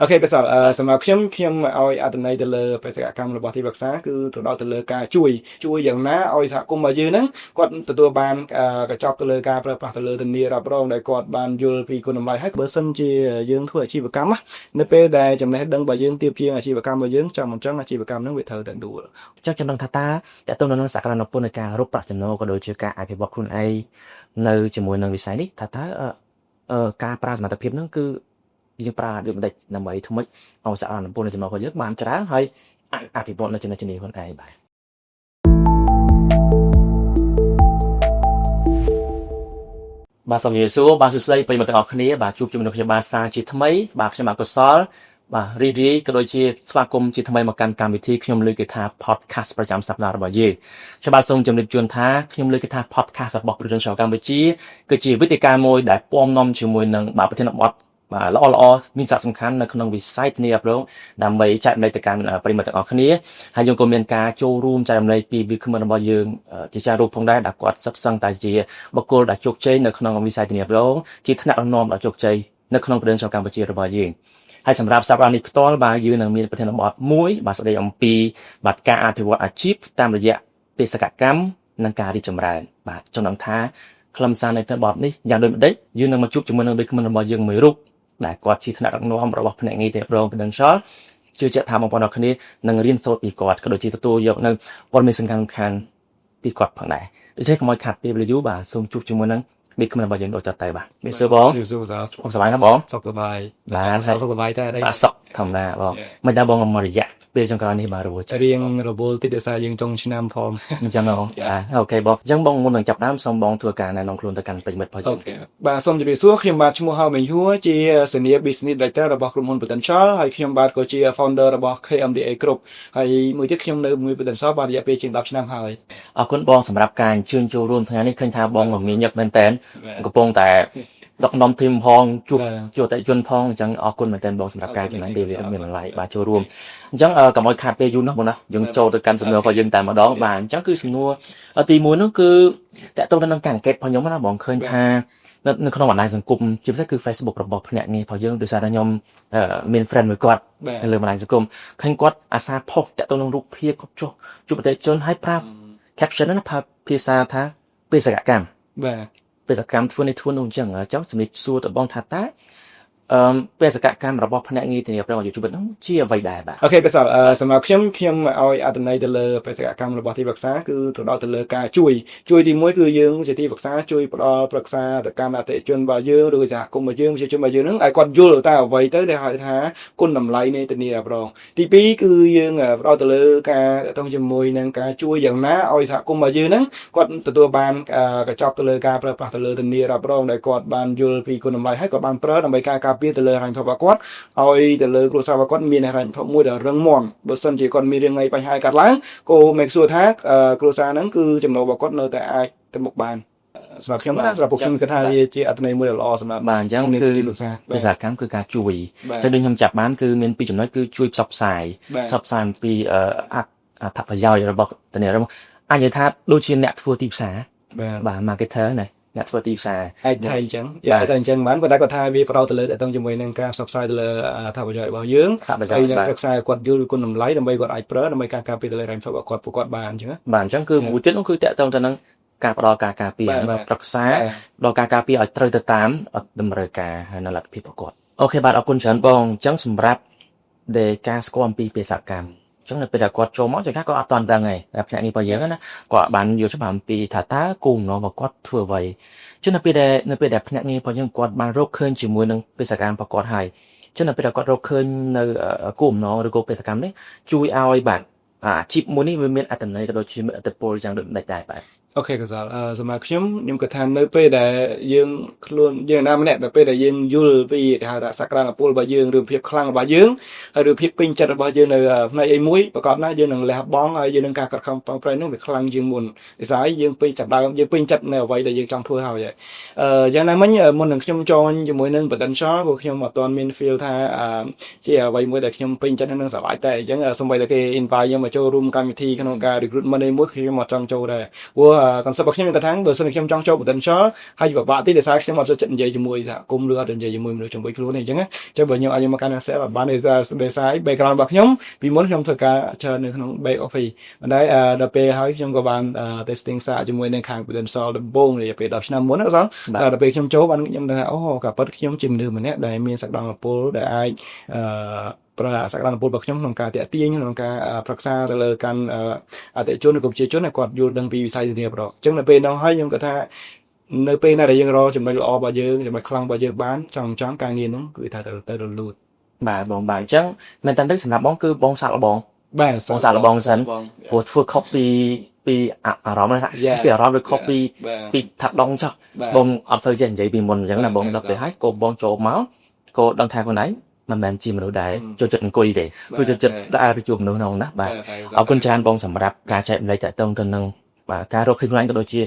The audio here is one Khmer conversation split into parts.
អូខេបាទសម្រាប់ខ្ញុំឲ្យអត្ថន័យទៅលើបេសកកម្មរបស់ទីប្រឹក្សាគឺទៅដល់ទៅលើការជួយយ៉ាងណាឲ្យសហគមន៍របស់យើងហ្នឹងគាត់ទទួលបានកញ្ចប់ទៅលើការប្រើប្រាស់ទៅលើធានារ៉ាប់រងដែលគាត់បានយល់ពីគុណតម្លៃហើយបើសិនជាយើងធ្វើអាជីវកម្មនៅពេលដែលចំណេះដឹងរបស់យើងទាបជាងអាជីវកម្មរបស់យើងចាំមិនចឹងអាជីវកម្មហ្នឹងវាត្រូវតែដួលអញ្ចឹងចំណងថាតើតើទៅនឹងសក្តានុពលនៃការរកប្រាក់ចំណូលក៏ដូចជាការអភិវឌ្ឍខ្លួនឯងនៅជាមួយនឹងវិស័យនេះតើការប្រើសមត្ថភាពហ្នឹងគឺយើងប្រើដូចមិនដេចដើម្បីធ្វើម៉េចឲ្យសក្តានុពលនៃចំណូលរបស់យើងបានច្រើនហើយអភិវឌ្ឍនៅចំណេះជំនាញខ្លួនឯងបាទបាទសូមជម្រាបសួរបាទសួស្តីប្រិយមិត្តទាំងអស់គ្នាបាទជួបជុំនៅខ្ញុំបាទសាជាថ្មីបាទខ្ញុំបាទកុសលបាទរីករាយក៏ដូចជាស្វាគមន៍ជាថ្មីមកកាន់កម្មវិធីខ្ញុំលើកគេថា podcast ប្រចាំសប្តាហ៍របស់យើងខ្ញុំបាទសូមជម្រាបជូនថាខ្ញុំលើកគេថា podcast របស់ប្រទេសកម្ពុជាគឺជាវេទិកាមួយដែលពំនាំជាមួយនឹងបាទប្រធានបទបាទល្អមានសារៈសំខាន់នៅក្នុងវិស័យធានារ៉ាប់រងដើម្បីចែករំលែកទៅកាន់ប្រិយមិត្តទាំងអស់គ្នាហើយយើងក៏មានការចូលរួមចែករំលែកពីវាគ្មិនរបស់យើងជាច្រើនរូបផងដែរដែលគាត់សិក្សាតែជាបុគ្គលដែលជោគជ័យនៅក្នុងវិស័យធានារ៉ាប់រងជាថ្នាក់ដឹកនាំដ៏ជោគជ័យនៅក្នុងប្រទេសកម្ពុជារបស់យើងហើយសម្រាប់សប្តាហ៍នេះផ្ទាល់បាទយើងនឹងមានប្រធានបទមួយបាទស្ដីអំពីបាទការអភិវឌ្ឍអាជីពតាមរយៈបេសកកម្មនិងការរីកចម្រើនបាទចំណងថាខ្លឹមសារនៃប្រធានបទនេះយ៉ាងដូចម្ដេចយើងនឹងមកជួបជាមួយនឹងវាគ្មិនរបស់យើងមួយរូបដែលគាត់ជាថ្នាក់ដឹកនាំរបស់ភ្នាក់ងារទេប្រង Financial ជឿជាក់ថាបងប្អូនទាំងគ្នានឹងរៀនសូត្រពីគាត់ក៏ដូចជាទទួលយកនៅព័ត៌មានសំខាន់ពីគាត់ផងដែរដូច្នេះកុំឲ្យខាត់ពេលវេលាយូរបាទសូមជួបជាមួយនឹងវាគ្មិនរបស់យើងដូចតទៅបាទមានសួរបងសុខសប្បាយណាបងសុខសប្បាយបាទសុខសប្បាយតែបាទសុខធម្មតាបងមិនដែរបងមករយៈពេលចុងក្រោយនេះបាទរវល់រៀងរវល់តិចដោយសារយើងចុងឆ្នាំផងអញ្ចឹងអូខេបងអញ្ចឹងបងមុននឹងចាប់ដើមសូមបងធ្វើការណែនាំខ្លួនទៅកាន់ប្រិយមិត្តផងអូខេបាទសូមជម្រាបសួរខ្ញុំបាទឈ្មោះហៅមេញហួរជា Senior Business Director របស់ក្រុមហ៊ុន Potential ហើយខ្ញុំបាទក៏ជា Founder របស់ KMDA Group ហើយមួយទៀតខ្ញុំនៅមួយ Potential បានរយៈពេលជាង10ឆ្នាំហើយអរគុណបងសម្រាប់ការអញ្ជើញចូលរួមថ្ងៃនេះឃើញថាបងងាយញឹកមែនតើកំពុងតែដឹកនាំធីមផងជួបអតិថិជនផងអញ្ចឹងអរគុណមែនតើបងសម្រាប់ការចំណាយពេលវេលាមានតម្លៃបាទចូលរួមអញ្ចឹងកុំឲ្យខាតពេលយូរណាស់បងណាយើងចូលទៅកាន់សំណួររបស់យើងតែម្ដងបាទអញ្ចឹងគឺសំណួរទី1នោះគឺតើតើនឹងការអង្កេតរបស់ខ្ញុំណាបងឃើញថានៅក្នុងបណ្ដាញសង្គមជាពិសេសគឺ Facebook របស់ភ្នាក់ងាររបស់យើងដោយសារតែខ្ញុំមាន friend មួយគាត់នៅលើបណ្ដាញសង្គមឃើញគាត់អាសាផុសតើតើនឹងរូបភាពគាត់ចុះជួបអតិថិជនហើយប្រាប់ caption ណាភាសាថាបេសកកម្មបាទបេសកកម្មធ្វើនេះធ្វើនោះអញ្ចឹងសម្រាប់សួរទៅបងថាតើបេសកកម្មរបស់ភ្នាក់ងារធានារ៉ាប់រងយុវជននោះជាអ្វីដែរបាទអូខេបាទសម្រាប់ខ្ញុំឲ្យអត្ថន័យទៅលើបេសកកម្មរបស់ទីប្រឹក្សាគឺទៅដល់ទៅលើការជួយទី1គឺយើងជាទីប្រឹក្សាជួយផ្ដល់ប្រឹក្សាទៅកាន់អតិថិជនរបស់យើងឬសហគមន៍របស់យើងប្រជាជនរបស់យើងនឹងឲ្យគាត់យល់តើអ្វីទៅដែលហៅថាគុណតម្លៃនៃធានារ៉ាប់រងទី2គឺយើងផ្ដល់ទៅលើការតទៅជាមួយនឹងការជួយយ៉ាងណាឲ្យសហគមន៍របស់យើងនឹងគាត់ទទួលបានកញ្ចប់ទៅលើការប្រើប្រាស់ទៅលើធានារ៉ាប់រងដែលគាត់បានយល់ពីគុណតម្លៃហើយគាត់បានប្រើដើម្បីការពារទៅលើហិរញ្ញវត្ថុរបស់គាត់ឲ្យទៅលើគ្រួសាររបស់គាត់មានហិរញ្ញវត្ថុមួយដែលរឹងមាំបើសិនជាគាត់មានរឿងអីបញ្ហាកាត់ឡើងក៏ make sure ថាគ្រួសារហ្នឹងគឺចំណូលរបស់គាត់នៅតែអាចទៅមុខបានសម្រាប់ខ្ញុំណាសម្រាប់ពួកខ្ញុំគិតថាវាជាអត្ថន័យមួយដ៏ល្អសម្រាប់បាទអញ្ចឹងគឺបេសកកម្មគឺការជួយចឹងដូចខ្ញុំចាប់បានគឺមានពីរចំណុចគឺជួយផ្សព្វផ្សាយអំពីអត្ថប្រយោជន៍របស់ធានារ៉ាប់រងអាចនិយាយថាដូចជាអ្នកធ្វើទីផ្សារបាទ marketer ណាអ្នកធ្វើទីផ្សារអាចថាអញ្ចឹងតែអញ្ចឹងបានប៉ុន្តែគាត់ថាវាផ្ដោតទៅលើតទៅជាមួយនឹងការផ្សព្វផ្សាយទៅលើអត្ថប្រយោជន៍របស់យើងហើយនឹងប្រឹក្សាគាត់យល់ពីគុណតម្លៃដើម្បីគាត់អាចប្រើដើម្បីការពារទៅលើហិរញ្ញវត្ថុរបស់គាត់ពួកគាត់បានអញ្ចឹងបាទអញ្ចឹងគឺមួយទៀតនោះគឺតកតងទៅនឹងការផ្ដល់ការការពារប្រឹក្សាដល់ការការពារឲ្យត្រូវទៅតាមតម្រូវការហើយនៅលទ្ធភាពរបស់គាត់អូខេបាទអរគុណច្រើនបងអញ្ចឹងសម្រាប់ដែលការស្គាល់អំពីបេសកកម្មចឹងនៅពេលដែលគាត់ចូលមកចង្កាគាត់អត់ទាន់ដឹងទេតែភ្នាក់ងាររបស់យើងណាគាត់បានយល់ច្បាស់អំពីថាតើគោលបំណងរបស់គាត់ធ្វើអ្វីចឹងនៅពេលដែលភ្នាក់ងាររបស់យើងគាត់បានរកឃើញជាមួយនឹងបេសកកម្មរបស់គាត់ហើយចឹងនៅពេលដែលគាត់រកឃើញនៅគោលបំណងឬក៏បេសកកម្មនេះជួយឲ្យបាទអាជីពមួយនេះវាមានអត្ថន័យក៏ដូចជាមានអត្ថប្រយោជន៍យ៉ាងដូចម្តេចដែរបាទអូខេកសាលសម្រាប់ខ្ញុំគិតថានៅពេលដែលយើងណាម្នាក់ដល់ពេលដែលយើងយល់ពីគេហៅថាសក្តានុពលរបស់យើងឬភាពខ្លាំងរបស់យើងហើយឬភាពពេញចិត្តរបស់យើងនៅផ្នែកអីមួយប្រកបណាយើងនឹងលះបង់ហើយយើងនឹងការខិតខំប្រឹងប្រែងនោះវាខ្លាំងជាងមុនដោយសារយើងពេញចាប់ដើមយើងពេញចិត្តនៅអ្វីដែលយើងចង់ធ្វើហើយយ៉ាងណាមិញមុននឹងខ្ញុំចងជាមួយនឹង Potential ព្រោះខ្ញុំអត់ទាន់មាន feel ថាជាអ្វីមួយដែលខ្ញុំពេញចិត្តនឹងស្រឡាញ់តែអញ្ចឹងសូម្បីតែគេ invite ខ្ញុំមកចូលរួមកម្មវិធីក្នុងការ recruitment ឯមួយខ្ញុំអត់ចង់ចូលដែរព្រោះ concept របស់ខ្ញុំមានថាបើសិនខ្ញុំចង់ចូល potential ហើយពិបាកទីដោយសារខ្ញុំអត់ចូលចិត្តនិយាយជាមួយថាគុំឬអត់និយាយជាមួយមនុស្សជាមួយខ្លួនទេអញ្ចឹងចឹងបើខ្ញុំអាចមកកាន់ set បានដោយសារ background របស់ខ្ញុំពីមុនខ្ញុំធ្វើការច្រើននៅក្នុង back office ប៉ុន្តែដល់ពេលហើយខ្ញុំក៏បាន testing សាកជាមួយនឹងខាង potential ដំបូងរយៈពេល10ឆ្នាំមុនហ្នឹងដល់ពេលខ្ញុំចូលបានខ្ញុំដឹងថាអូក៏ពិតខ្ញុំជាមនុស្សម្នាក់ដែលមានសក្តានុពលដែលអាចប្រើសក្តានុពលរបស់ខ្ញុំក្នុងការតាក់ទាញក្នុងការប្រឹក្សាទៅលើកាន់អតិថិជនឬក៏ប្រជាជនឲ្យគាត់យល់ដឹងពីវិស័យធានារ៉ាប់អញ្ចឹងនៅពេលនោះហើយខ្ញុំគាត់ថានៅពេលណាដែលយើងរកចំណុចល្អរបស់យើងចំណុចខ្លាំងរបស់យើងបានចង់ការងារហ្នឹងគឺថាទៅរលូតបាទបងបាទអញ្ចឹងមែនតើសម្រាប់បងគឺបងសាក់លបងបាទបងសាក់លបងសិនព្រោះធ្វើខុសពីអារម្មណ៍ណាពីអារម្មណ៍ឬខុសពីថាដងចុះបងអត់សូវចេះនិយាយពីមុនអញ្ចឹងណាបងដល់ពេលហើយក៏បងចូលមកក៏ដឹងថាខ្លួនឯងមិនមែនជាមនុស្សដែលចូលចិត្តអង្គុយទេចូលចិត្តដើរទៅជួបមនុស្សនោះណាបាទអរគុណច្រើនបងសម្រាប់ការចែកម្លែកតទៅនឹងបាទការរកឃើញខ្លួនឯងក៏ដូចជា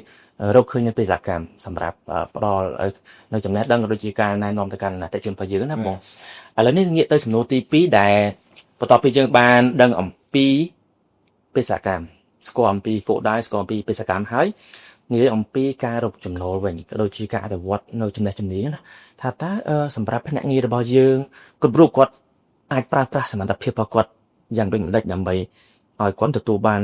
រកឃើញនៅបេសកកម្មសម្រាប់ផ្ដល់នៅចំណេះដឹងក៏ដូចជាការណែនាំទៅកាន់អតិថិជនរបស់យើងណាបងឥឡូវនេះងាកទៅសំណួរទី2ដែលបន្ទាប់ពីយើងបានដឹងអំពីបេសកកម្មស្គាល់អំពី Foodai ស្គាល់អំពីបេសកកម្មហើយនិយាយអំពីការរកចំណូលវិញក៏ដូចជាការអភិវឌ្ឍនៅចំណេះជំនាញណាថាតើសម្រាប់ភ្នាក់ងាររបស់យើងគ្រប់រូបគាត់អាចប្រើប្រាស់សមត្ថភាពរបស់គាត់យ៉ាងដូចម្តេចដើម្បីឲ្យគាត់ទទួលបាន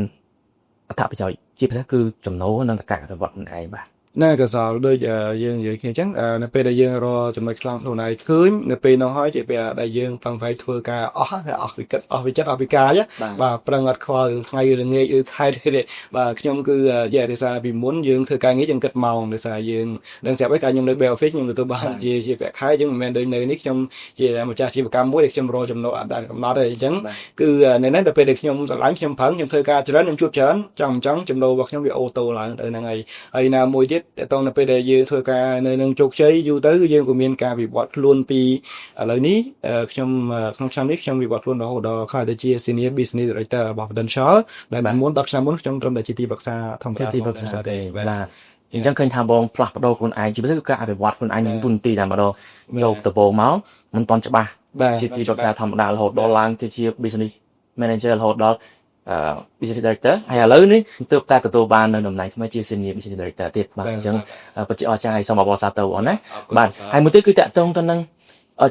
អត្ថប្រយោជន៍ជាពិសេសគឺចំណូលនិងការអភិវឌ្ឍខ្លួនឯងបាទណាក៏សល់ដូចយើងនិយាយគ្នាអញ្ចឹងនៅពេលដែលយើងរកចំណុចខ្លាំងខ្លួនឯងឃើញនៅពេលនោះហើយជាពេលដែលយើងផឹងផ្អែកធ្វើការអស់វិចិត្តអស់វិកាយបាទប្រឹងអត់ខ្វល់ថ្ងៃឬល្ងាចឬខែទេបាទខ្ញុំគឺនិយាយដោយសារពីមុនយើងធ្វើការងារយើងគិតម៉ោងដោយសារយើងដឹងស្រាប់ហើយការខ្ញុំនៅ back office ខ្ញុំទទួលបានជាប្រាក់ខែយើងមិនមែនដូចនៅនេះខ្ញុំជាម្ចាស់អាជីវកម្មមួយដែលខ្ញុំរកចំណូលអត់បានកំណត់ទេអញ្ចឹងគឺនៅនេះដល់ពេលដែលខ្ញុំស្រឡាញ់ខ្ញុំប្រឹងខ្ញុំធ្វើការច្រើនខ្ញុំជួបច្រើនចង់ចំណូលរបស់ខ្ញុំវាអូតូឡើងទៅហ្នឹងហើយណាមួយទៀតតើតោះនៅពេលដែលយើងធ្វើការនៅនឹងជោគជ័យយូរទៅយើងក៏មានការវិវត្តខ្លួនពីឥឡូវនេះខ្ញុំក្នុងឆ្នាំនេះខ្ញុំវិវត្តខ្លួនរហូតដល់ខ្លះទៅជា Senior Business Director របស់ Potential ដែលមុន10ឆ្នាំមុនខ្ញុំត្រឹមតែជាទីប្រឹក្សាធម្មតាទីប្រឹក្សាទេបាទអញ្ចឹងឃើញថាបងផ្លាស់ប្ដូរខ្លួនឯងជាពិសេសគឺការអភិវឌ្ឍខ្លួនឯងនឹងទូនទីតែម្ដងយកដំបូងមកមិនទាន់ច្បាស់ជាទីប្រឹក្សាធម្មតារហូតដល់ឡើងទៅជា Business Manager រហូតដល់Business Director ហើយឥឡូវនេះទើបតែទទួលបាននៅតំណែងថ្មីជា Senior Business Director ទៀតបាទអញ្ចឹងពិតជាអស្ចារ្យហើយសូមអបអរសាទរបងណាបាទហើយមួយទៀតគឺតាក់ទងទៅនឹង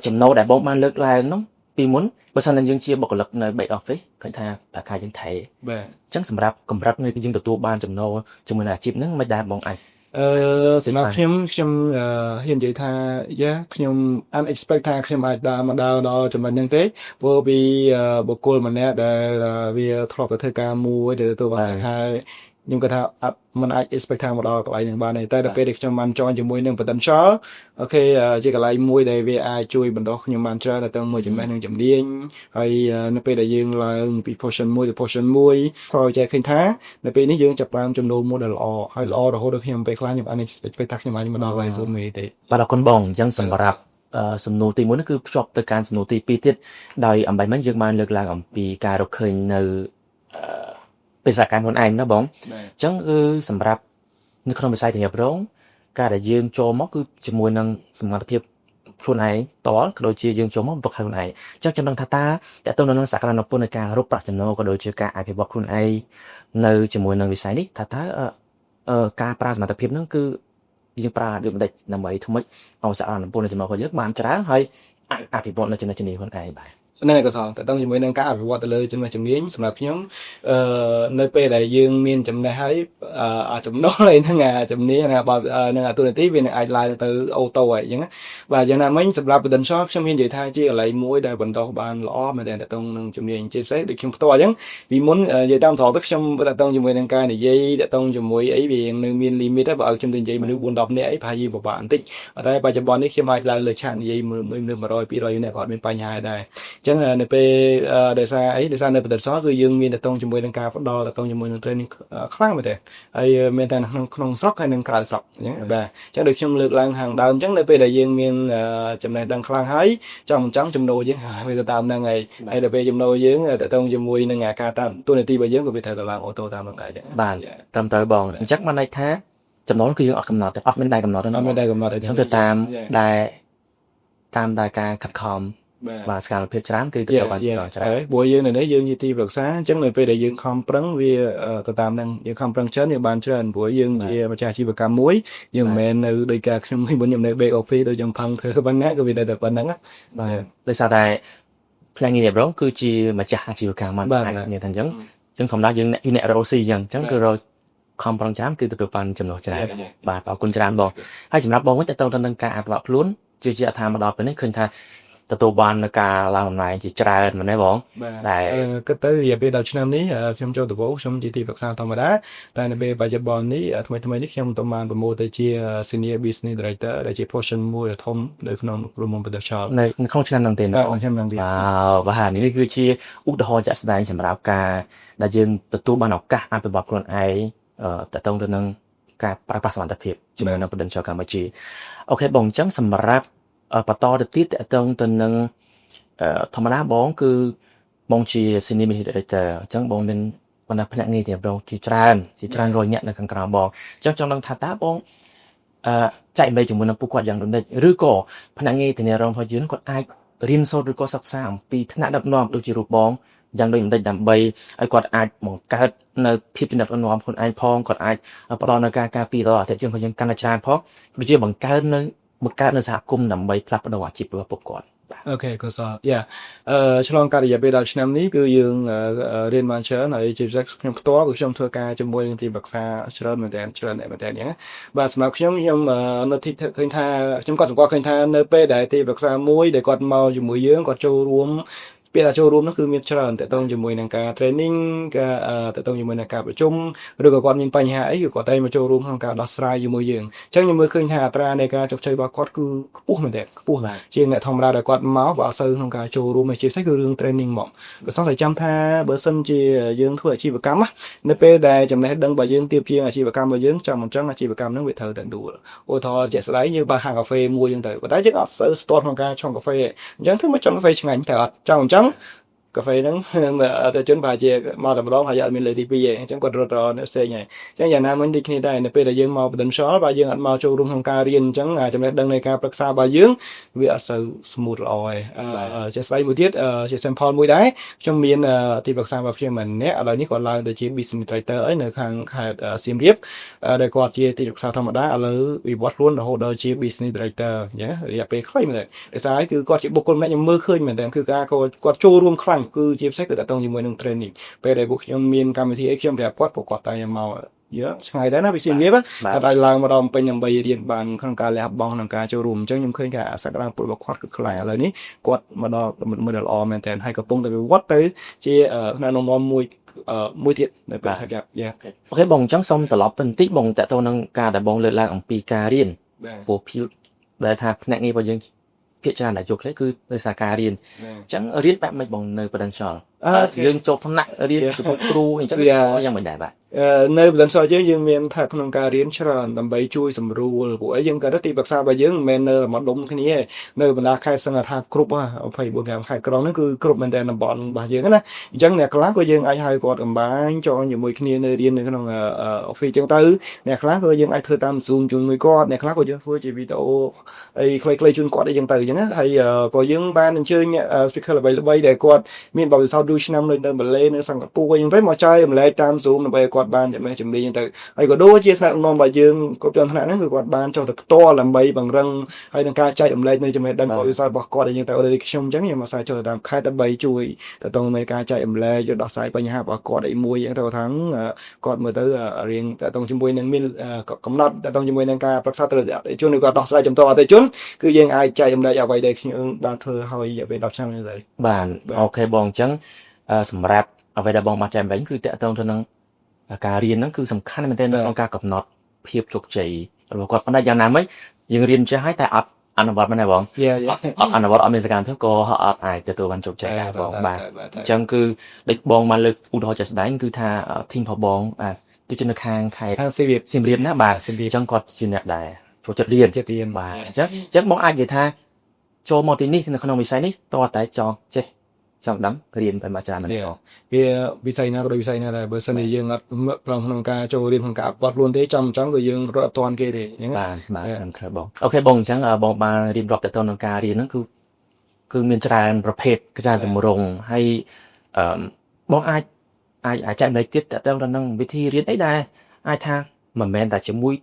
ចំណូលដែលបងបានលើកឡើងនោះពីមុនបើសិនតែយើងជាបុគ្គលិកនៅ back office ឃើញថាប្រាក់ខែយើងថេរបាទអញ្ចឹងសម្រាប់កម្រិតនៃយើងទទួលបានចំណូលជាមួយនឹងអាជីពហ្នឹងមិនដែលបងអាចសម្រាប់ខ្ញុំហ៊ាននិយាយថាខ្ញុំ unexpect ថាខ្ញុំអាចដើរដល់ចំណុចហ្នឹងទេព្រោះពីបុគ្គលម្នាក់ដែលវាធ្លាប់ទៅធ្វើការមួយដែលទទួលបានខែខ្ញុំគាត់ថាមិនអាច expect ថាមកដល់កន្លែងហ្នឹងបានទេតែដល់ពេលដែលខ្ញុំបាន join ជាមួយនឹង Potential អូខេជាកន្លែងមួយដែលវាអាចជួយបណ្ដុះខ្ញុំបានច្រើនទៅមួយចំណេះនឹងជំនាញហើយនៅពេលដែលយើងឡើងពី portion 1ទៅ portion 1ចូលចេះឃើញថានៅពេលនេះយើងចាប់បានចំណូលមួយដែលល្អហើយល្អរហូតដល់ខ្ញុំពេលខ្លះខ្ញុំអត់ expect ថាខ្ញុំអាចមកដល់កន្លែងសូននេះទេបាទអរគុណបងអញ្ចឹងសម្រាប់សំណួរទី1នេះគឺភ្ជាប់ទៅកាន់សំណួរទី2ទៀតដោយអំបញ្ញមិញយើងបានលើកឡើងអំពីការរកឃើញនៅបេសកកម្មខ្លួនឯងណាបងអញ្ចឹងគឺសម្រាប់នៅក្នុងវិស័យធានារ៉ាប់ការដែលយើងចូលមកគឺជាមួយនឹងសមត្ថភាពខ្លួនឯងតលក៏ដូចជាយើងចូលមកវឹកខ្លួនឯងអញ្ចឹងចំណងថាតើតើទៅនឹងសក្តានុពលនៃការរកប្រាក់ចំណូលក៏ដូចជាការអភិវឌ្ឍខ្លួនឯងនៅជាមួយនឹងវិស័យនេះតើការប្រើសមត្ថភាពហ្នឹងគឺយើងប្រើដូចម្ដេចដើម្បីធ្វើម៉េចឲ្យសក្តានុពលនៃចំណូលរបស់យើងបានច្រើនហើយអាចអភិវឌ្ឍនៅចំណេះជំនាញខ្លួនឯងបាទហ្នឹងក៏សល់តែតើជាមួយនឹងការអភិវឌ្ឍទៅលើចំណេះជំនាញសម្រាប់ខ្ញុំនៅពេលដែលយើងមានចំណេះហើយចំណុះហើយហ្នឹងជំនាញនឹងទូនាទីវានឹងអាចឡើងទៅអូតូហើយអញ្ចឹងបាទយ៉ាងណាមិញសម្រាប់ Potential ខ្ញុំមាននិយាយថាជាកន្លែងមួយដែលបន្តបានល្អមែនតើតើនឹងជំនាញជាពិសេសដូចខ្ញុំផ្ទាល់អញ្ចឹងពីមុននិយាយតាមត្រង់ទៅខ្ញុំតើជាមួយនឹងការនិយាយតើជាមួយអីវានៅមាន limit ហើយបើឲ្យខ្ញុំទៅនិយាយមនុស្ស 4-10 នាក់អីប្រហែលជាពិបាកបន្តិចតែបច្ចុប្បន្ននេះខ្ញុំអាចឡើងលើឆាកនិយាយមនុស្ស 100-200 នាក់ក៏អត់មានបញ្ហាដែរចឹងនៅពេលដោយសារនៅ Potential គឺយើងមានតកតងជាមួយនឹងការផ្ដល់តកតងជាមួយនឹង training ខ្លាំងមែនទេហើយមានតែក្នុងស្រុកហើយនិងក្រៅស្រុកអញ្ចឹងបាទចឹងដូចខ្ញុំលើកឡើងខាងដើមអញ្ចឹងនៅពេលដែលយើងមានចំណេះដឹងខ្លាំងហើយចង់ចំណូលយើងវាទៅតាមហ្នឹងហើយដល់ពេលចំណូលយើងតកតងជាមួយនឹងការតាមទូនាទីរបស់យើងក៏វាត្រូវទៅឡើងអូតូតាមហ្នឹងដែរចឹងបាទត្រឹមត្រូវបងអញ្ចឹងបានន័យថាចំណូលគឺយើងអត់កំណត់ទេអត់មានតែកំណត់ទេអត់មានតែកំណត់ទេអញ្ចឹងទៅតាមដែលការខិតខំ បាទសកម្មភាពច្រើនគឺទទួលបានច្រើន ហើយព្រោះយើងនៅនេះយើងជាទីប្រឹក្សាអញ្ចឹងនៅពេលដែលយើងខំប្រឹងវាទៅតាមហ្នឹងយើងខំប្រឹងច្រើនយើងបានច្រើនព្រោះយើងជាម្ចាស់អាជីវកម្មមួយយើងមិនមែននៅដោយការខ្ញុំខ្ញុំនៅ back office ដូចខ្ញុំផឹងធ្វើប៉ុណ្ណាក៏វានៅតែប៉ុណ្្នឹង បាទដោយសារតែផ្នែកងាររបស់គឺជាម្ចាស់អាជីវកម្មអាចនិយាយថាអញ្ចឹងធម្មតាយើងអ្នករកស៊ីអញ្ចឹងគឺរកខំប្រឹងច្រើនគឺទទួលបានចំណូលច្រើនបាទអរគុណច្រើនបងហើយសម្រាប់បងវិញតើតើទៅនឹងការអភិវឌ្ឍខ្លួនជឿជាក់ថាមកដល់ពេលនេះឃើញថាទទួលបានការឡើងតំណែងជាច្រើនមែនទេបងតែគិតទៅរយៈពេល10ឆ្នាំនេះខ្ញុំចូលដំបូងខ្ញុំជាទីប្រឹក្សាធម្មតាតែនៅពេលបច្ចុប្បន្ននេះថ្មីនេះខ្ញុំទៅបានប្រមូលទៅជា Senior Business Director ដែលជា portion មួយធំនៅក្នុងក្រុមហ៊ុនបដិឆោនៅក្នុងឆ្នាំហ្នឹងទេក្នុងឆ្នាំហ្នឹងទេបាទនេះគឺជាឧទាហរណ៍ជាក់ស្ដែងសម្រាប់ការដែលយើងទទួលបានឱកាសអភិវឌ្ឍខ្លួនឯងតទៅនឹងការប្រើប្រាស់សមត្ថភាពជាមួយនឹងបដិឆោកម្ពុជាអូខេបងអញ្ចឹងសម្រាប់បន្តទៅទៀតតទៅនឹងធម្មតាបងគឺបងជា Senior Business Director អញ្ចឹងបងមានបណ្ដាផ្នែកងារទីប្រងជាច្រើនរយអ្នកនៅខាងក្រៅបងអញ្ចឹងចង់ដឹងថាតើបងចែកមេជាមួយនឹងពួកគាត់យ៉ាងដូច្នេះឬក៏ផ្នែកងារធានារងរបស់យើងគាត់អាចរៀនសូត្រឬក៏សិក្សាអំពីថ្នាក់ដឹកនាំដូចជារូបបងយ៉ាងដូចបន្តិចដើម្បីឲ្យគាត់អាចបង្កើតនៅភាពជាអ្នកដឹកនាំខ្លួនឯងផងគាត់អាចផ្ដល់នៅការពារដល់អតិថិជនរបស់យើងកាន់តែច្រើនផងដូចជាបង្កើតនៅសហគមន៍ដើម្បីផ្លាស់ប្ដូរអាជីពរបស់ពួកគាត់អូខេក៏សឆ្លងកាត់រយៈពេល10ឆ្នាំនេះគឺយើងរៀនបានច្រើនហើយជាពិសេសខ្ញុំផ្ទាល់គឺខ្ញុំធ្វើការជាមួយនឹងទីប្រឹក្សាច្រើនមែនតើអញ្ចឹងបាទសម្រាប់ខ្ញុំនៅទីឃើញថាខ្ញុំក៏សង្កត់ឃើញថានៅពេលដែលទីប្រឹក្សាមួយដែលគាត់មកជាមួយយើងគាត់ចូលរួមពេលដែលចូលរួមនោះគឺមានច្រើនតើតងជាមួយនឹងការ training ការតើតងជាមួយនឹងការប្រជុំឬក៏គាត់មានបញ្ហាអីគឺគាត់តែមកចូលរួមក្នុងការដោះស្រាយជាមួយយើងអញ្ចឹងខ្ញុំមើលឃើញថាអត្រានៃការជោគជ័យរបស់គាត់គឺខ្ពស់មែនទែនខ្ពស់ជាងអ្នកធម្មតាដែលគាត់មកបើអត់សូវក្នុងការចូលរួមជាពិសេសគឺរឿង training មកក៏សោះតែចាំថាបើសិនជាយើងធ្វើអាជីវកម្មនៅពេលដែលចំណេះដឹងរបស់យើងទាបជាងអាជីវកម្មរបស់យើងចាំអញ្ចឹងអាជីវកម្មហ្នឹងវាត្រូវតែដួលឧទាហរណ៍ជាក់ស្ដែងយើងបើហាងកាហ្វេមួយយើងទៅប៉ុន្តែយើងអត់សូវស្ទាត់ក្នុងការឆុងកាហ្វេអញ្ចឹងធ្វើមកឆុងកាហ្វេឆ្ងាញ់តែអត់ចាំអញ្ចឹងកាហ្វេហ្នឹងអតិជនប្រហែលជាមកតែម្ដងហើយអត់មានលើទី2ទេអញ្ចឹងគាត់រត់នៅផ្សេងហើយអញ្ចឹងយ៉ាងណាមិញដូចគ្នាដែរនៅពេលដែលយើងមក potential បើយើងអត់មកចូលរួមក្នុងការរៀនអញ្ចឹងចំណេះដឹងនៃការប្រឹក្សារបស់យើងវាអត់សូវ smooth ល្អទេជាស្ដីមួយទៀតជា sample មួយដែរខ្ញុំមានទីប្រឹក្សារបស់ខ្ញុំម្នាក់ឥឡូវនេះគាត់ឡើងទៅជា business director អីនៅខាងខេត្តសៀមរាបដែលគាត់ជាទីប្រឹក្សាធម្មតាឥឡូវវិវត្តខ្លួនរហូតដល់ជា business director អញ្ចឹងរយៈពេលខ្លីមែនទេដោយសារគឺគាត់ជាបុគ្គលម្នាក់ខ្ញុំមើលឃើញមែនទេគឺការគាត់ចូលរួមខ្លាំងគឺជាពិសេសគឺតទៅជាមួយនឹង training ពេលដែលពួកខ្ញុំមានកម្មវិធីអីខ្ញុំប្រាប់គាត់តែមកឆ្ងាយដែរណាពីសៀមរាបតែឡើងមកដល់ពេញដើម្បីរៀនបានក្នុងការលះបង់ក្នុងការចូលរួមអញ្ចឹងខ្ញុំឃើញថាសក្តានុពលរបស់គាត់គឺខ្លាំងឥឡូវនេះគាត់មកដល់មួយដ៏ល្អមែនតើហើយកំពុងតែវិវត្តទៅជាផ្នែកនាំមួយទៀតនៅពេលថាអូខេបងអញ្ចឹងសូមត្រឡប់ទៅបន្តិចបងតទៅនឹងការដែលបងលើកឡើងអំពីការរៀនព្រោះភាពដែលថាផ្នែកងាររបស់យើងភាគច្រើនដែលចូលគ្នាគឺដោយសារការរៀនអញ្ចឹងរៀនបែបម៉េចបងនៅ potential យើងចូលថ្នាក់រៀនជាមួយគ្រូអញ្ចឹងយ៉ាងមិនដែរបាទនៅ potential យើងមានថាក្នុងការរៀនច្រើនដើម្បីជួយសម្រួលពួកឯងយើងក៏ទីប្រឹក្សារបស់យើងមិនមែននៅមកដុំគ្នាទេនៅបណ្ដាខេត្តសង្ឃថាគ្រប់24ខេត្តក្រុងហ្នឹងគឺគ្រប់មែនតែតំបន់របស់យើងណាអញ្ចឹងអ្នកខ្លះក៏យើងអាចហៅគាត់កំបាញ់ចងជាមួយគ្នានៅរៀននៅក្នុង office អញ្ចឹងទៅអ្នកខ្លះក៏យើងអាចធ្វើតាម Zoom ជាមួយគាត់អ្នកខ្លះក៏យើងធ្វើជាវីដេអូអីខ្លីៗជូនគាត់អីអញ្ចឹងទៅអញ្ចឹងណាហើយក៏យើងបានអញ្ជើញ speaker ល្បីៗដែលគាត់មានបទពិសោធន៍យូរឆ្នាំនៅម៉ាឡេនៅសិង្ហបុរីអញ្ចឹងទៅមកចែករំលែកតាម Zoom ដើម្បីឲ្យគាត់បានចំណេះជំនាញអញ្ចឹងទៅហើយក៏ដូចជាថ្នាក់ដឹកនាំរបស់យើងគ្រប់ជាន់ថ្នាក់ហ្នឹងគឺគាត់បានចុះទៅផ្ទាល់ដើម្បីបង្រឹងហើយនឹងការចែករំលែកនៅចំណេះដឹងបទពិសោធន៍របស់គាត់អញ្ចឹងទៅដូចខ្ញុំអញ្ចឹងខ្ញុំមកសាចុះទៅតាមខេត្តដើម្បីជួយទៅតទៅការចែករំលែកដោះស្រាយបញ្ហារបស់គាត់អីមួយអញ្ចឹងទៅថាគាត់មើលទៅរៀងតទៅជាមួយនឹងមានកំណត់តទៅជាមួយនឹងការប្រឹក្សាទៅអតិជនឬក៏ដោះស្រាយចំពោះអតិជនគឺយើងអាចចែករំលែកអ្វីដែលខ្ញុំបានធ្វើហើយរយៈពេល10ឆ្នាំនេះទៅបាទអូខេបងអញ្ចឹងសម្រាប់អ្វីដែលបងបានចែកម្លេងគឺតទៅនឹងការរៀនហ្នឹងគឺសំខាន់មែនទែនក្នុងការកំណត់ភាពជោគជ័យរបស់គាត់ប៉ុន្តែយ៉ាងណាមិញយើងរៀនចេះហើយតែអត់អនុវត្តមែនទេបងអត់អនុវត្តអត់មានសកម្មភាពក៏អត់អាចទទួលបានជោគជ័យដែរបងបាទអញ្ចឹងគឺដូចបងបានលើកឧទាហរណ៍ជាក់ស្ដែងគឺថា team របស់បងគឺជានៅខាងខេត្តសៀមរាបណាបាទអញ្ចឹងគាត់ជាអ្នកដែរចូលចិត្តរៀនបាទអញ្ចឹងបងអាចនិយាយថាចូលមកទីនេះនៅក្នុងវិស័យនេះតើតែចង់ចេះចង់ដឹងរៀនបែបមួយច្រើនមែនទេវាវិស័យណាក៏ដូចវិស័យណាដែរបើសិនជាយើងអត់ប្រឹងក្នុងការចូលរៀនក្នុងការអភិវឌ្ឍខ្លួនទេចំគឺយើងរត់អត់ទាន់គេទេអញ្ចឹងបាទខ្ញុំឃើញបងអូខេបងអញ្ចឹងបងបានរៀបរាប់ទៅក្នុងការរៀនហ្នឹងគឺ គឺមានច្រើនប្រភេទច្រើនទម្រង់ហើយបងអាចចែកម្លែកទៀតតើទៅនឹងវិធីរៀនអីដែរអាចថាមិនមែនតែជាមួយ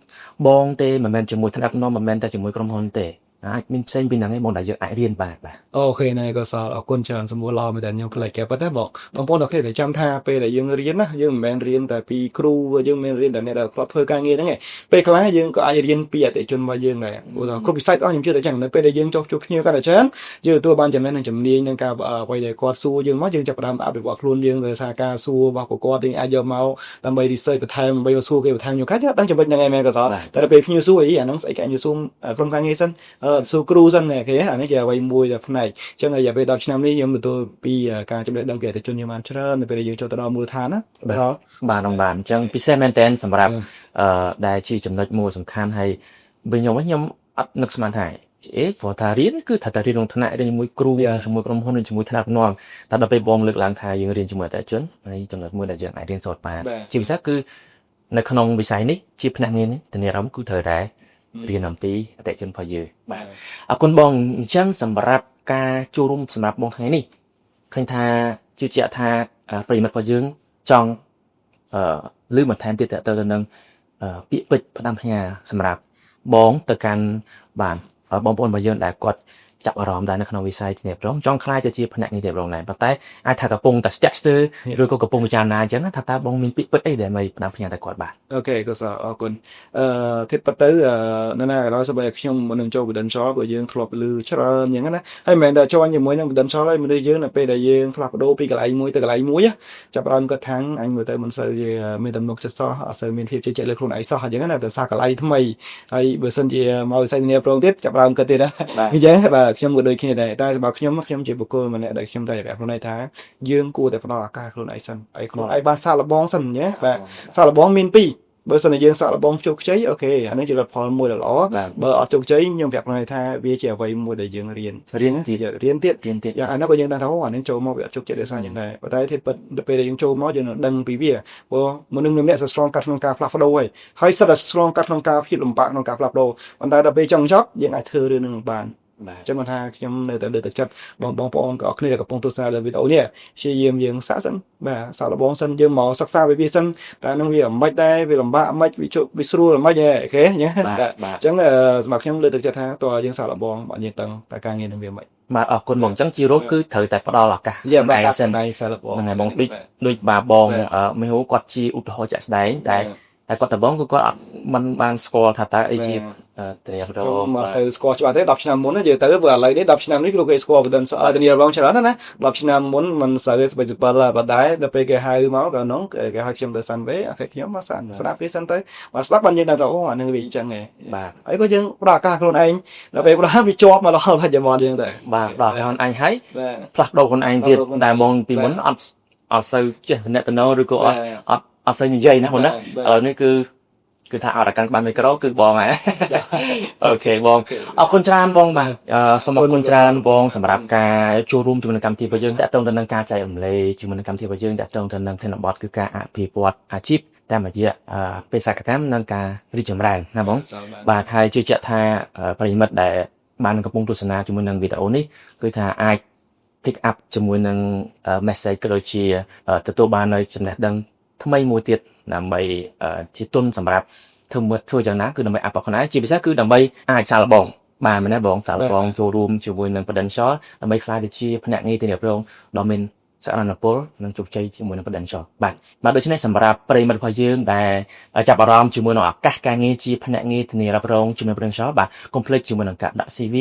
បងទេមិនមែនជាមួយថ្នាក់ដឹកនាំមិនមែនតែជាមួយក្រុមហ៊ុនទេអាចមានផ្សេងពីហ្នឹងឯងបងដែលយើងអាចរៀនបាទអូខេណាក៏សល់អរគុណច្រើនសម្រួលល្អមែនតើខ្ញុំផ្លេចគេប៉ុន្តែបងប្អូនទាំងគ្នាតែចាំថាពេលដែលយើងរៀនណាយើងមិនមែនរៀនតែពីគ្រូយើងមិនរៀនតែអ្នកដែលគាត់ធ្វើការងារហ្នឹងឯងពេលខ្លះយើងក៏អាចរៀនពីអតិថិជនរបស់យើងដែរព្រោះថាគ្រប់វិស័យទាំងអស់ខ្ញុំជឿតែចឹងនៅពេលដែលយើងចុះជួបគ្នាកាន់តែច្រើនយើងទទួលបានចំណេះនិងជំនាញនឹងការអ្វីដែលគាត់សួរយើងមកយើងចាប់ផ្ដើមអភិវឌ្ឍខ្លួនយើងដោយសារការសួររបស់គាត់យើងអាចយកមកដើម្បី research បន្ថែមដើម្បីសួរគេបន្ថែមខ្ញុំកាច់ដឹងចំណុចហ្នឹងឯងមែនក៏សល់តែដល់ពេលភ្ញៀវសួរអីអាហ្នឹងស្អីគេខ្ញុំសួរក្រុមការងារសិនសួរគ្រូសិនអូខេអានេះជាអ្វីមួយដែលផ្នែកអញ្ចឹងរយៈពេល10ឆ្នាំនេះខ្ញុំទទួលពីការចំណេះដឹងពីអតិថិជនយើងបានច្រើននៅពេលដែលយើងចូលទៅដល់មូលដ្ឋានណាបាទអញ្ចឹងពិសេសមែនតើសម្រាប់ដែលជាចំណុចមួយសំខាន់ហើយវិញខ្ញុំអត់នឹកស្មានថាព្រោះថារៀនគឺថាតែរៀនក្នុងថ្នាក់រៀនជាមួយគ្រូជាមួយក្រុមហ៊ុនជាមួយថ្នាក់ដឹកនាំតែដល់ពេលបងលើកឡើងថាយើងរៀនជាមួយអតិថិជនហើយចំណុចមួយដែលយើងអាចរៀនសូត្របានជាពិសេសគឺនៅក្នុងវិស័យនេះជាភ្នាក់ងារនេះធានាអារម្មណ៍គឺត្រូវតែរៀនអំពីអតិថិជនរបស់យើងបាទអរគុណបងអញ្ចឹងសម្រាប់ការចូលរួមសម្រាប់បងថ្ងៃនេះឃើញថាជឿជាក់ថាប្រិយមិត្តរបស់យើងចង់ឮបន្ថែមទៀតទៅនឹងពាក្យពេចន៍ផ្ដាំផ្ញើសម្រាប់បងទៅកាន់បាទបងប្អូនរបស់យើងដែលគាត់ចាប់អារម្មណ៍ដែរនៅក្នុងវិស័យធានារ៉ាប់រងចង់ខ្លាយទៅជាភ្នាក់ងារធានារ៉ាប់រងដែរប៉ុន្តែអាចថាកំពុងតែស្ទាក់ស្ទើរឬក៏កំពុងពិចារណាអញ្ចឹងថាតើបងមានពាក្យពេចន៍អីដែលមិនផ្ដាំផ្ញើទៅគាត់បាទអូខេក៏អរគុណទៀតប៉ុន្តែនៅណាក៏ដោយសូម្បីខ្ញុំមុននឹងចូល Prudential ព្រោះយើងធ្លាប់ឮច្រើនអញ្ចឹងណាហើយមិនមែនតែចូលជាមួយនឹង Prudential ហើយមនុស្សយើងនៅពេលដែលយើងផ្លាស់ប្ដូរពីកន្លែងមួយទៅកន្លែងមួយចាប់ផ្ដើមគាត់ថាំងអញមើលទៅមិនសូវជាមានទំនុកចិត្តសោះអត់សូវមានភាពជឿជាក់លើខ្លួនឯងសោះអញ្ចឹងណាតែសារកន្លែងថ្មីហើយបើសិនជាមកវិស័យធានារ៉ាប់រងទៀតចាប់ផ្ដើមគាត់ទៀតណាអញ្ចឹងបាទខ្ញុំក៏ដូចគ្នាដែរតែសម្រាប់ខ្ញុំជាបុគ្គលម្នាក់ដែលខ្ញុំតែប្រាប់ខ្លួនឯងថាយើងគួរតែផ្ដល់ឱកាសខ្លួនឯងសិនឲ្យខ្លួនឯងបានសាកល្បងសិនណាបាទសាកល្បងមាន2បើសិនជាយើងសាកល្បងជោគជ័យអូខេអានេះជាលទ្ធផលមួយដ៏ល្អបើអត់ជោគជ័យខ្ញុំប្រាប់ខ្លួនឯងថាវាជាអ្វីមួយដែលយើងរៀនទៀតយ៉ាងអានោះក៏យើងដឹងថាអូអានេះចូលមកវាអត់ជោគជ័យដោយសារយ៉ាងដែរប៉ុន្តែទីពិតដល់ពេលដែលយើងចូលមកយើងនឹងដឹងពីវាព្រោះមនុស្សម្នាក់ឆ្លងកាត់ក្នុងការផ្លាស់ប្ដូរហើយសិតតែឆ្លងកាត់ក្នុងការភាពលំបាកក្នុងការផ្លាស់ប្ដូរប៉ុន្តែដល់ពេលចង់ចប់យើងអាចធ្វើរឿងនឹងបានអញ្ចឹងគាត់ថាខ្ញុំនៅតែលើកទឹកចិត្តបងប្អូនក៏អរគ្នាដែលកំពុងទស្សនាលើវីដេអូនេះព្យាយាមយើងសាកសិនបាទសាកល្បងសិនយើងមកសិក្សាវាសិនតែនឹងវាមិនដែរវាលំបាកមិនវាស្រួលមិនដែរអូខេអញ្ចឹងសម្រាប់ខ្ញុំលើកទឹកចិត្តថាតើយើងសាកល្បងបើយើងដឹងតែការងារនឹងវាមិនបាទអរគុណបងអញ្ចឹងជារោគគឺត្រូវតែផ្ដល់ឱកាសបាទសិនដែរសាកល្បងហ្នឹងហើយបងដូចបាទបងមេហូគាត់ជាឧទាហរណ៍ជាក់ស្ដែងតែគាត់ដំបងគឺគាត់អត់មិនបានស្គាល់ថាតើអីជាធានារ៉ាប់រងមកសូវស្គាល់ច្បាស់ទេ10ឆ្នាំមុននិយាយទៅព្រោះឥឡូវនេះ10ឆ្នាំនេះគ្រូគេស្គាល់ធានារ៉ាប់រងច្រើនណា10ឆ្នាំមុនមិនសូវស្បិចបលបដែរដល់ពេលគេហៅមកក៏នោះគេហៅខ្ញុំទៅសាន់វេអូខេខ្ញុំមកសាន់ស្ដាប់គេសិនទៅមកស្ដាប់បានយើងដឹងថាអូអានឹងវាអញ្ចឹងឯងបាទហើយក៏យើងផ្ដល់ឱកាសខ្លួនឯងដល់ពេលផ្ដល់វាជាប់មកដល់បច្ចុប្បន្នយើងទៅបាទផ្ដល់ឱកាសខ្លួនឯងហើយផ្លាស់ប្ដូរខ្លួនឯងទៀតដែលមកពីមុនអត់សូវចេះតំណែងឬក៏អត់សូវនិយាយណាបងណាឥឡូវនេះគឺថាអត់កាន់បានមីក្រូគឺបងហើយអូខេបងអរគុណច្រើនបងបាទសូមអរគុណច្រើនបងសម្រាប់ការចូលរួមជាមួយនឹងកម្មវិធីរបស់យើងតាក់ទងទៅនឹងការចែករំលែកជាមួយនឹងកម្មវិធីរបស់យើងតាក់ទងទៅនឹងធានបទគឺការអភិវឌ្ឍអាជីពតាមរយៈបេសកកម្មនិងការរីកចម្រើនណាបងបាទហើយជឿជាក់ថាប្រិយមិត្តដែលបានកំពុងទស្សនាជាមួយនឹងវីដេអូនេះគឺថាអាច pick up ជាមួយនឹង message ក៏ដូចជាទទួលបាននៅចំណេះដឹងថ្មីមួយទៀតដើម្បីជាទុនសម្រាប់ធ្វើយ៉ាងណាគឺដើម្បីអភិវឌ្ឍខ្លួនឯងជាពិសេសគឺដើម្បីអាចសាកល្បងបានមែនទេបងសាកល្បងចូលរួមជាមួយនឹង Prudential ដើម្បីក្លាយទៅជាភ្នាក់ងារធានារ៉ាប់រងដ៏មានសក្តានុពលនិងជោគជ័យជាមួយនឹង Prudential បាទដូច្នេះសម្រាប់ប្រិយមិត្តរបស់យើងដែលចាប់អារម្មណ៍ជាមួយនឹងឱកាសការងារជាភ្នាក់ងារធានារ៉ាប់រងជាមួយ Prudential បាទកុំភ្លេចជាមួយនឹងការដាក់ CV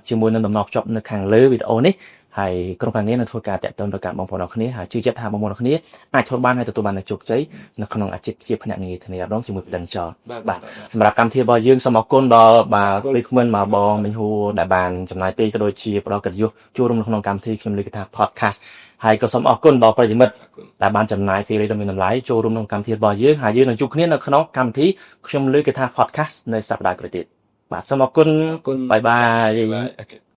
ជាមួយនឹងដំណោះភ្ជាប់នៅខាងលើវីដេអូនេះហើយក្រុមការងារនឹងធ្វើការតាក់ទងទៅកាន់បងប្អូនអរគ្នាហើយជឿជាក់ថាបងប្អូនអរគ្នាអាចធ្វើបានហើយទទួលបាននូវជោគជ័យនៅក្នុងអាជីពជាភ្នាក់ងារធានារ៉ាប់រងជាមួយ Prudential បាទសម្រាប់កម្មវិធីរបស់យើងសូមអរគុណដល់បាទលោកគ្មិនមកបងមិញហួរដែលបានចំណាយពេលក៏ដូចជាផ្ដល់កិត្តិយសចូលរួមនៅក្នុងកម្មវិធីខ្ញុំលើកថា podcast ហើយក៏សូមអរគុណដល់ប្រិយមិត្តដែលបានចំណាយពេលដ៏មានតម្លៃចូលរួមក្នុងកម្មវិធីរបស់យើងហើយយើងនឹងជួបគ្នានៅក្នុងកម្មវិធីខ្ញុំលើកថា podcast នៅសប្តាហ៍ក្រោយទៀតបាទសូមអរគុណបាយបាយ